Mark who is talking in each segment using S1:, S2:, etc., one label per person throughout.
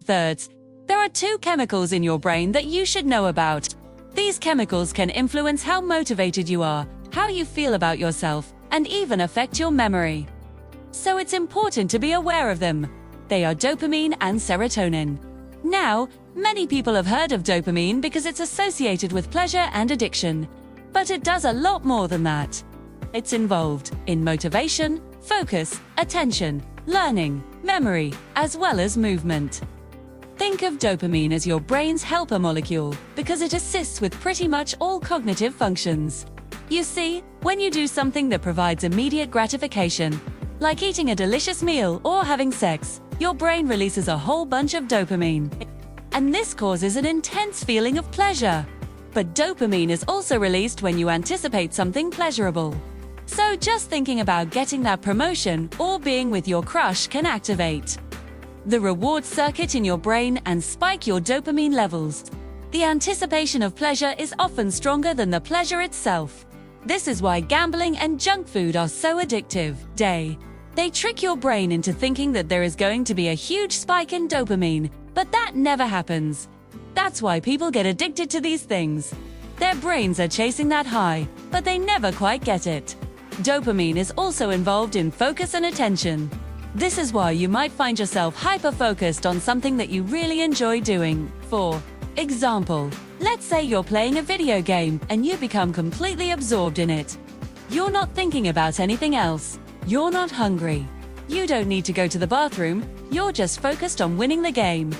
S1: Thirds, there are two chemicals in your brain that you should know about. These chemicals can influence how motivated you are, how you feel about yourself, and even affect your memory. So it's important to be aware of them. They are dopamine and serotonin. Now, many people have heard of dopamine because it's associated with pleasure and addiction. But it does a lot more than that. It's involved in motivation, focus, attention, learning, memory, as well as movement. Think of dopamine as your brain's helper molecule because it assists with pretty much all cognitive functions. You see, when you do something that provides immediate gratification, like eating a delicious meal or having sex, your brain releases a whole bunch of dopamine. And this causes an intense feeling of pleasure. But dopamine is also released when you anticipate something pleasurable. So just thinking about getting that promotion or being with your crush can activate the reward circuit in your brain and spike your dopamine levels. The anticipation of pleasure is often stronger than the pleasure itself. This is why gambling and junk food are so addictive. They trick your brain into thinking that there is going to be a huge spike in dopamine, but that never happens. That's why people get addicted to these things. Their brains are chasing that high, but they never quite get it. Dopamine is also involved in focus and attention. This is why you might find yourself hyper-focused on something that you really enjoy doing. For example, let's say you're playing a video game and you become completely absorbed in it. You're not thinking about anything else. You're not hungry. You don't need to go to the bathroom. You're just focused on winning the game.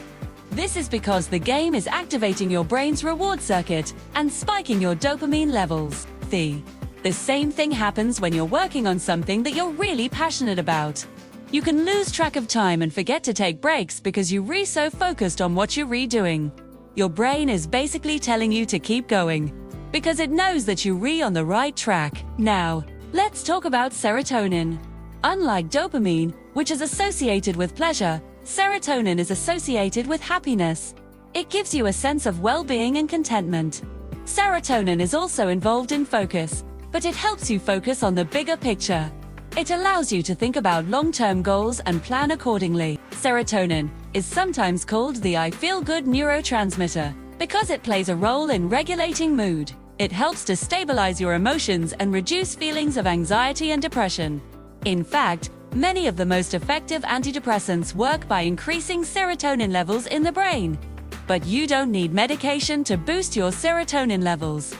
S1: This is because the game is activating your brain's reward circuit and spiking your dopamine levels. The same thing happens when you're working on something that you're really passionate about. You can lose track of time and forget to take breaks because you're so focused on what you're redoing. Your brain is basically telling you to keep going because it knows that you're on the right track. Now, let's talk about serotonin. Unlike dopamine, which is associated with pleasure, serotonin is associated with happiness. It gives you a sense of well-being and contentment. Serotonin is also involved in focus, but it helps you focus on the bigger picture. It allows you to think about long-term goals and plan accordingly. Serotonin is sometimes called the I feel good neurotransmitter because it plays a role in regulating mood. It helps to stabilize your emotions and reduce feelings of anxiety and depression. In fact, many of the most effective antidepressants work by increasing serotonin levels in the brain. But you don't need medication to boost your serotonin levels.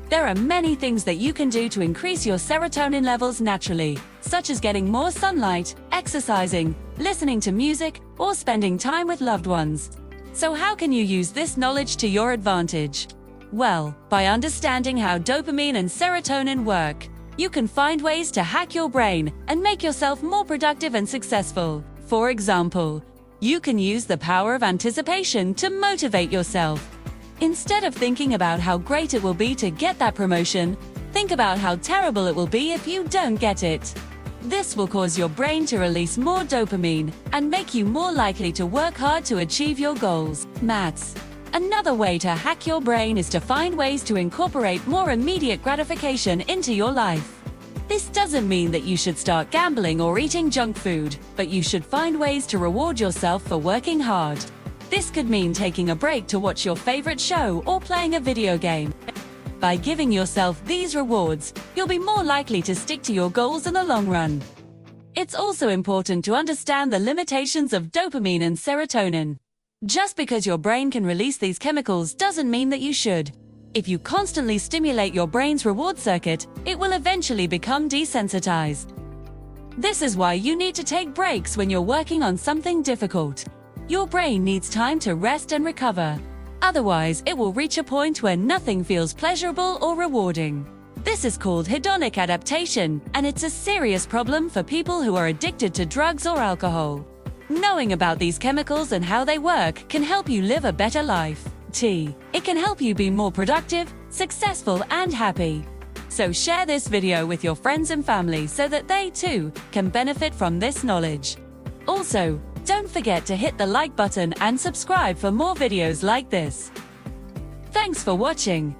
S1: There are many things that you can do to increase your serotonin levels naturally, such as getting more sunlight, exercising, listening to music, or spending time with loved ones. So how can you use this knowledge to your advantage? Well, by understanding how dopamine and serotonin work, you can find ways to hack your brain and make yourself more productive and successful. For example, you can use the power of anticipation to motivate yourself. Instead of thinking about how great it will be to get that promotion, think about how terrible it will be if you don't get it. This will cause your brain to release more dopamine and make you more likely to work hard to achieve your goals. Maths. Another way to hack your brain is to find ways to incorporate more immediate gratification into your life. This doesn't mean that you should start gambling or eating junk food, but you should find ways to reward yourself for working hard. This could mean taking a break to watch your favorite show or playing a video game. By giving yourself these rewards, you'll be more likely to stick to your goals in the long run. It's also important to understand the limitations of dopamine and serotonin. Just because your brain can release these chemicals doesn't mean that you should. If you constantly stimulate your brain's reward circuit, it will eventually become desensitized. This is why you need to take breaks when you're working on something difficult. Your brain needs time to rest and recover. Otherwise, it will reach a point where nothing feels pleasurable or rewarding. This is called hedonic adaptation, and it's a serious problem for people who are addicted to drugs or alcohol. Knowing about these chemicals and how they work can help you live a better life. It can help you be more productive, successful, and happy. So share this video with your friends and family so that they too can benefit from this knowledge. Also, don't forget to hit the like button and subscribe for more videos like this. Thanks for watching.